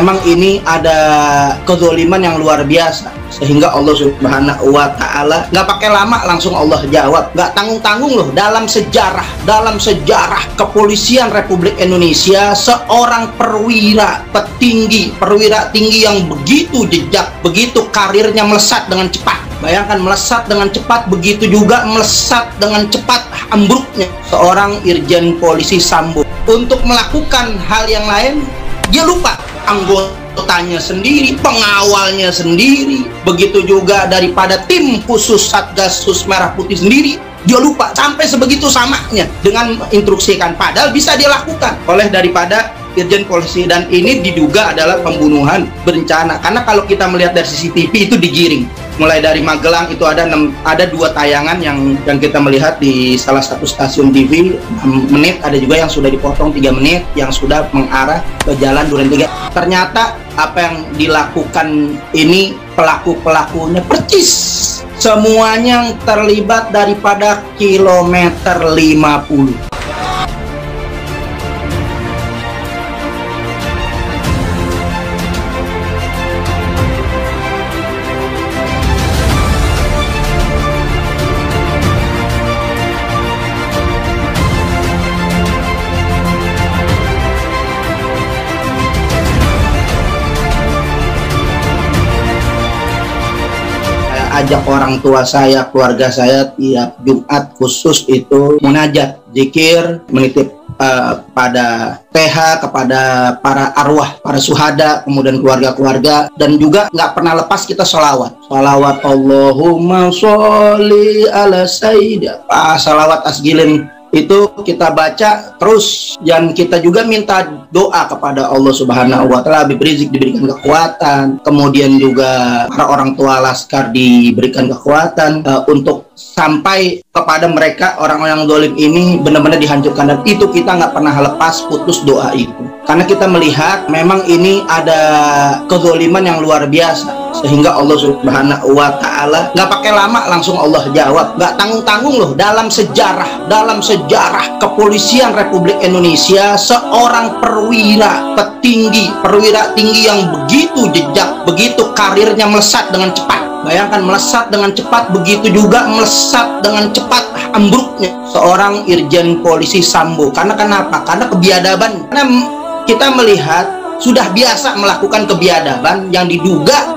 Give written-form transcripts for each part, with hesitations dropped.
memang ini ada kezaliman yang luar biasa, sehingga Allah Subhanahu wa Ta'ala nggak pakai lama langsung Allah jawab, nggak tanggung-tanggung loh. Dalam sejarah kepolisian Republik Indonesia, seorang perwira tinggi yang begitu jejak, begitu karirnya melesat dengan cepat. Bayangkan, melesat dengan cepat, begitu juga melesat dengan cepat ambruknya seorang Irjen Polisi Sambo. Untuk melakukan hal yang lain, dia lupa anggotanya sendiri, pengawalnya sendiri, begitu juga daripada tim khusus Satgasus Merah Putih sendiri, dia lupa. Sampai sebegitu samanya dengan menginstruksikan, padahal bisa dilakukan oleh daripada Irjen Polisi. Dan ini diduga adalah pembunuhan berencana, karena kalau kita melihat dari CCTV itu digiring. Mulai dari Magelang itu ada 2 tayangan yang kita melihat di salah satu stasiun TV 6 menit, ada juga yang sudah dipotong 3 menit yang sudah mengarah ke Jalan Duren 3. Ternyata apa yang dilakukan ini, pelakunya percis semuanya yang terlibat daripada kilometer 50. Ajak orang tua saya, keluarga saya tiap Jumat khusus itu munajat, zikir, menitip pada TH kepada para arwah, para syuhada, kemudian keluarga-keluarga, dan juga nggak pernah lepas kita sholawat Allahumma sholli ala sayyidina, sholawat asgilin itu kita baca terus. Dan kita juga minta doa kepada Allah Subhanahu wa Ta'ala, Habib Rizik diberikan kekuatan, kemudian juga para orang tua Laskar diberikan kekuatan untuk sampai kepada mereka orang-orang zalim ini benar-benar dihancurkan. Dan itu kita nggak pernah lepas putus doa itu, karena kita melihat memang ini ada kezaliman yang luar biasa, sehingga Allah Subhanahu wa Ta'ala nggak pakai lama langsung Allah jawab, nggak tanggung-tanggung loh. Dalam sejarah kepolisian Republik Indonesia, seorang perwira tinggi yang begitu jejak, begitu karirnya melesat dengan cepat. Bayangkan, melesat dengan cepat, begitu juga melesat dengan cepat ambruknya seorang Irjen Polisi Sambo. Karena kenapa? Karena kebiadaban. Karena kita melihat sudah biasa melakukan kebiadaban yang diduga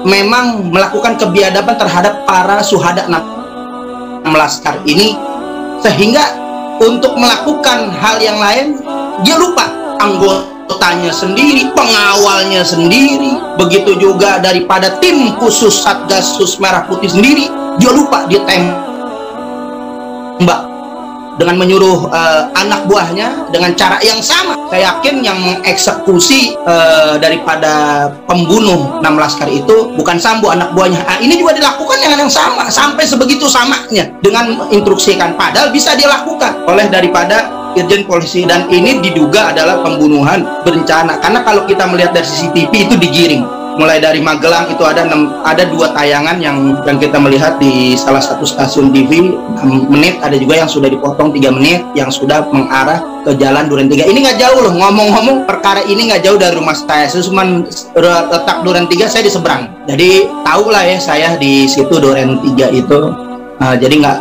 memang melakukan kebiadaban terhadap para syuhada 6 Laskar ini, sehingga untuk melakukan hal yang lain dia lupa anggotanya sendiri, pengawalnya sendiri, begitu juga daripada tim khusus Satgasus Merah Putih sendiri, dia lupa, dia tembak dengan menyuruh anak buahnya dengan cara yang sama. Saya yakin yang mengeksekusi daripada pembunuh 6 Laskar itu bukan Sambo, anak buahnya. Ini juga dilakukan dengan yang sama, sampai sebegitu samanya dengan menginstruksikan, padahal bisa dilakukan oleh daripada Irjen Polisi. Dan ini diduga adalah pembunuhan berencana, karena kalau kita melihat dari CCTV itu digiring. Mulai dari Magelang itu ada 2 tayangan yang kita melihat di salah satu stasiun TV 6 menit, ada juga yang sudah dipotong 3 menit yang sudah mengarah ke Jalan Duren 3. Ini nggak jauh loh, ngomong-ngomong perkara ini nggak jauh dari rumah saya cuma letak Duren 3, saya di seberang, jadi tahu lah ya saya di situ Duren 3 itu. Jadi nggak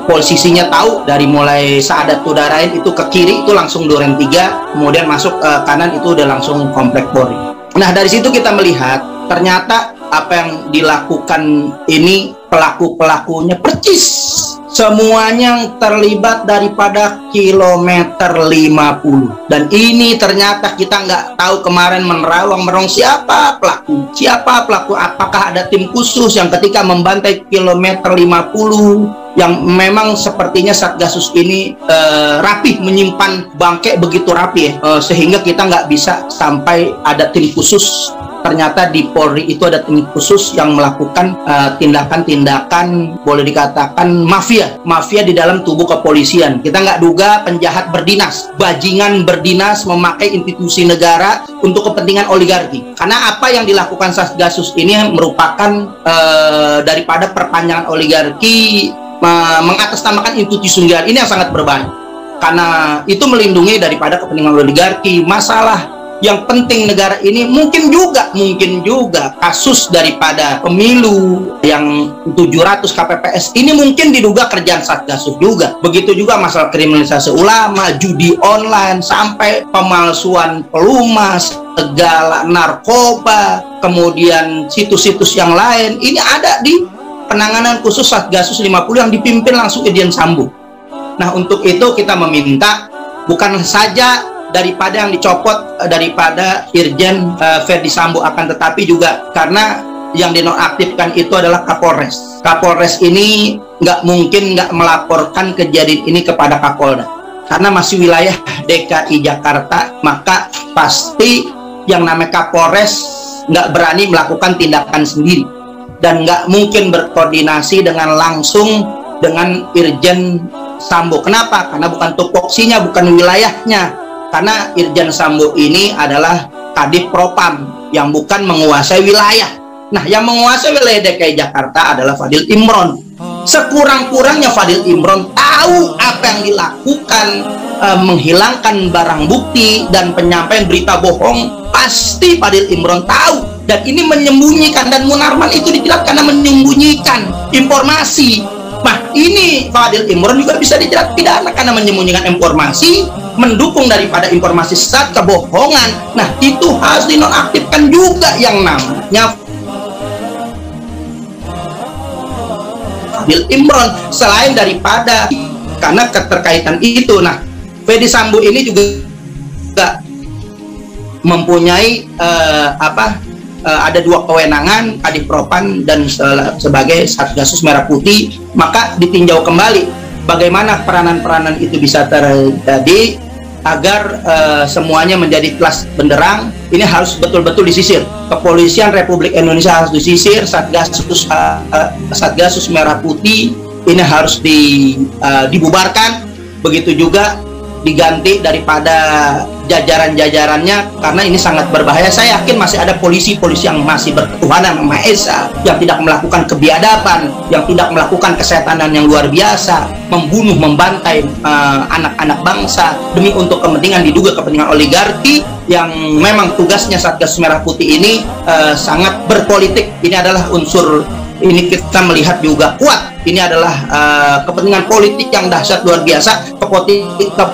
posisinya tahu, dari mulai Saadat Tudarain itu ke kiri itu langsung Duren 3, kemudian masuk ke kanan itu udah langsung Komplek Polri. Nah, dari situ kita melihat ternyata apa yang dilakukan ini, pelakunya percis semuanya yang terlibat daripada kilometer 50. Dan ini ternyata kita nggak tahu kemarin menerawang siapa pelaku, apakah ada tim khusus yang ketika membantai kilometer 50 yang memang sepertinya Satgasus ini rapih menyimpan bangkai, begitu rapi ya, sehingga kita nggak bisa sampai ada tim khusus. Ternyata di Polri itu ada tim khusus yang melakukan tindakan-tindakan boleh dikatakan mafia di dalam tubuh kepolisian. Kita nggak duga penjahat berdinas, bajingan berdinas memakai institusi negara untuk kepentingan oligarki. Karena apa yang dilakukan Satgasus ini merupakan daripada perpanjangan oligarki, mengatasnamakan institusi negara. Ini yang sangat berbahaya, karena itu melindungi daripada kepentingan oligarki. Masalah Yang penting negara ini mungkin juga kasus daripada pemilu yang 700 KPPS ini mungkin diduga kerjaan Satgasus juga. Begitu juga masalah kriminalisasi ulama, judi online, sampai pemalsuan pelumas, segala narkoba, kemudian situs-situs yang lain. Ini ada di penanganan khusus Satgasus 50 yang dipimpin langsung Irjen Sambo. Nah, untuk itu kita meminta bukan saja daripada yang dicopot daripada Irjen Verdi Sambo, akan tetapi juga karena yang dinonaktifkan itu adalah Kapolres. Kapolres ini nggak mungkin nggak melaporkan kejadian ini kepada Kapolda, karena masih wilayah DKI Jakarta, maka pasti yang namanya Kapolres nggak berani melakukan tindakan sendiri dan nggak mungkin berkoordinasi dengan langsung dengan Irjen Sambo. Kenapa? Karena bukan tupoksinya, bukan wilayahnya. Karena Irjen Sambo ini adalah Kadif Propam yang bukan menguasai wilayah. Nah, yang menguasai wilayah DKI Jakarta adalah Fadil Imron. Sekurang-kurangnya Fadil Imron tahu apa yang dilakukan, menghilangkan barang bukti dan penyampaian berita bohong. Pasti Fadil Imron tahu. Dan ini menyembunyikan, dan Munarman itu dijerat karena menyembunyikan informasi. Nah, ini Fadil Imron juga bisa dijerat pidana karena menyembunyikan informasi, mendukung daripada informasi sesat, kebohongan. Nah, itu harus dinonaktifkan juga yang namanya Fadil Imron, selain daripada karena keterkaitan itu. Nah, Verdi Sambo ini juga mempunyai ada dua kewenangan, Kadif Propam dan sebagai Satgasus Merah Putih, maka ditinjau kembali bagaimana peranan-peranan itu bisa terjadi agar semuanya menjadi kelas benderang. Ini harus betul-betul disisir. Kepolisian Republik Indonesia harus disisir, Satgasus Merah Putih ini harus dibubarkan. Begitu juga diganti daripada jajaran-jajarannya, karena ini sangat berbahaya. Saya yakin masih ada polisi-polisi yang masih berketuhanan Maha Esa, yang tidak melakukan kebiadaban, yang tidak melakukan kesetanan yang luar biasa, membunuh, membantai anak-anak bangsa demi untuk kepentingan, diduga kepentingan oligarki, yang memang tugasnya Satgasus Merah Putih ini sangat berpolitik. Ini adalah unsur, ini kita melihat juga kuat. Ini adalah kepentingan politik yang dahsyat luar biasa,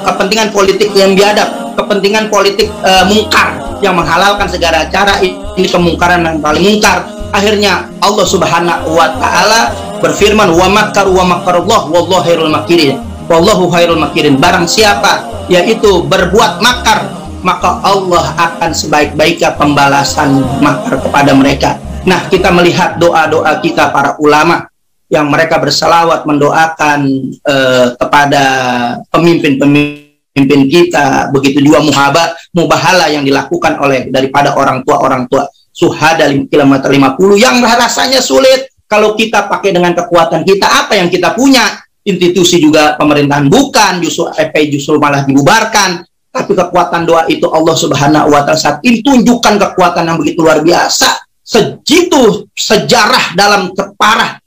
kepentingan politik yang biadab, kepentingan politik mungkar yang menghalalkan segala cara. Ini kemungkaran yang paling mungkar. Akhirnya Allah Subhanahu wa taala berfirman, wa makaru wa makarullah wallahu khairul makirin. Wallahu khairul makirin. Barang siapa yaitu berbuat makar, maka Allah akan sebaik-baiknya pembalasan makar kepada mereka. Nah, kita melihat doa-doa kita para ulama yang mereka berselawat mendoakan kepada pemimpin kita, begitu juga mubahala yang dilakukan oleh daripada orang tua syuhada kilometer 50 yang rasanya sulit kalau kita pakai dengan kekuatan kita. Apa yang kita punya, institusi juga pemerintahan bukan, justru FPI justru malah dibubarkan. Tapi kekuatan doa itu Allah Subhanahu wa taala saat ini tunjukkan kekuatan yang begitu luar biasa. Segitu sejarah dalam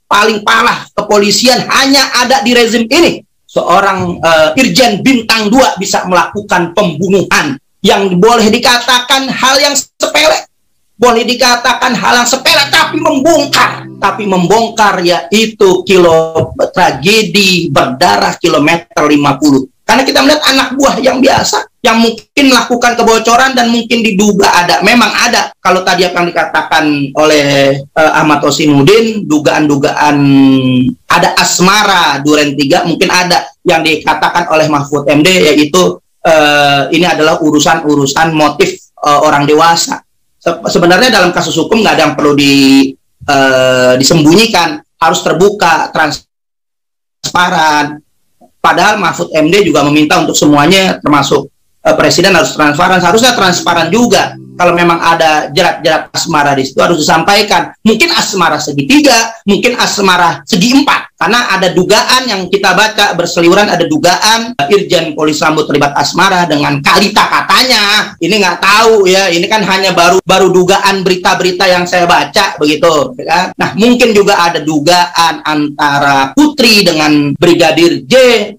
paling parah kepolisian hanya ada di rezim ini. Seorang Irjen Bintang 2 bisa melakukan pembunuhan yang boleh dikatakan hal yang sepele. Boleh dikatakan hal yang sepele, tapi membongkar yaitu tragedi berdarah kilometer 50. Karena kita melihat anak buah yang biasa, yang mungkin melakukan kebocoran dan mungkin diduga memang ada. Kalau tadi apa yang dikatakan oleh Ahmad Hosinuddin, dugaan-dugaan ada asmara Duren 3, mungkin ada yang dikatakan oleh Mahfud MD, yaitu ini adalah urusan motif orang dewasa. Sebenarnya dalam kasus hukum nggak ada yang perlu disembunyikan, harus terbuka, transparan. Padahal Mahfud MD juga meminta untuk semuanya, termasuk Presiden, harus transparan. Seharusnya transparan juga. Kalau memang ada jerat-jerat asmara di situ harus disampaikan. Mungkin asmara segi 3, mungkin asmara segi 4. Karena ada dugaan yang kita baca berseliweran, ada dugaan Irjen Polisi Sambo terlibat asmara dengan Kalita katanya. Ini nggak tahu ya. Ini kan hanya baru dugaan berita-berita yang saya baca begitu. Ya. Nah, mungkin juga ada dugaan antara Putri dengan Brigadir J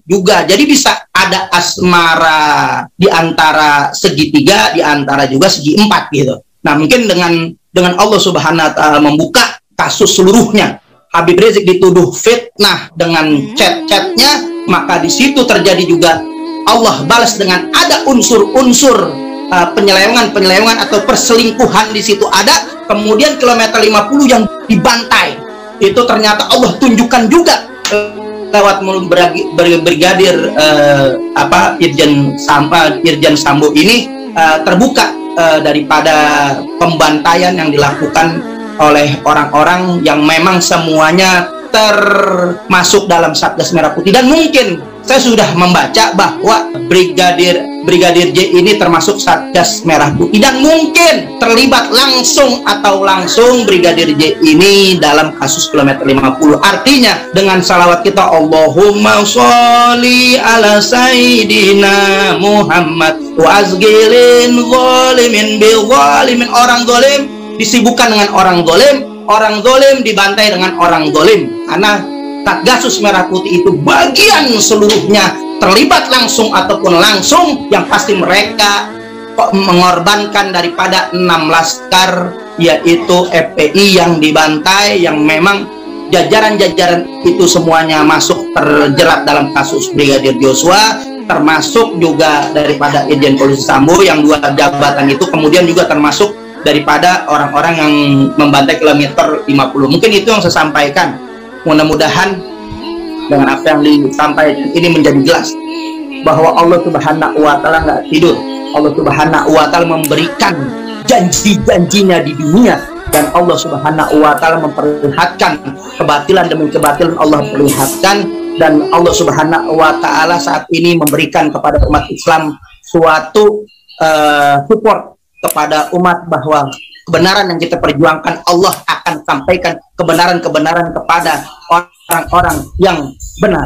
juga. Jadi bisa ada ada asmara di antara segitiga, di antara juga segi empat gitu. Nah, mungkin dengan Allah Subhanahu wa taala membuka kasus seluruhnya, Habib Rizik dituduh fitnah dengan chat-chatnya, maka di situ terjadi juga Allah balas dengan ada unsur-unsur penyelewengan atau perselingkuhan di situ ada. Kemudian kilometer 50 yang dibantai itu ternyata Allah tunjukkan juga lewat mulut brigadir Irjen Sambo ini terbuka daripada pembantaian yang dilakukan oleh orang-orang yang memang semuanya termasuk dalam Satgas Merah Putih. Dan mungkin saya sudah membaca bahwa Brigadir J ini termasuk Satgas Merah Putih, dan mungkin terlibat langsung Brigadir J ini dalam kasus kilometer 50. Artinya dengan salawat kita, Allahumma sholli ala Sayyidina Muhammad wa azgilin zalimin bi zalimin. Orang zalim disibukkan dengan orang zalim dibantai dengan orang zalim, karena Satgasus Merah Putih itu bagian seluruhnya terlibat langsung ataupun langsung, yang pasti mereka mengorbankan daripada 6 laskar, yaitu FPI yang dibantai, yang memang jajaran-jajaran itu semuanya masuk terjerat dalam kasus Brigadir Joshua, termasuk juga daripada Irjen Polisi Sambo yang 2 jabatan itu, kemudian juga termasuk daripada orang-orang yang membantai kilometer 50. Mungkin itu yang saya sampaikan. Mudah-mudahan dengan apa yang disampaikan ini menjadi jelas bahwa Allah Subhanahu wa taala nggak tidur. Allah Subhanahu wa taala memberikan janji-janjinya di dunia, dan Allah Subhanahu wa taala memperlihatkan kebatilan demi kebatilan. Allah perlihatkan, dan Allah Subhanahu wa taala saat ini memberikan kepada umat Islam suatu support kepada umat bahwa kebenaran yang kita perjuangkan, Allah akan sampaikan kebenaran-kebenaran kepada orang-orang yang benar.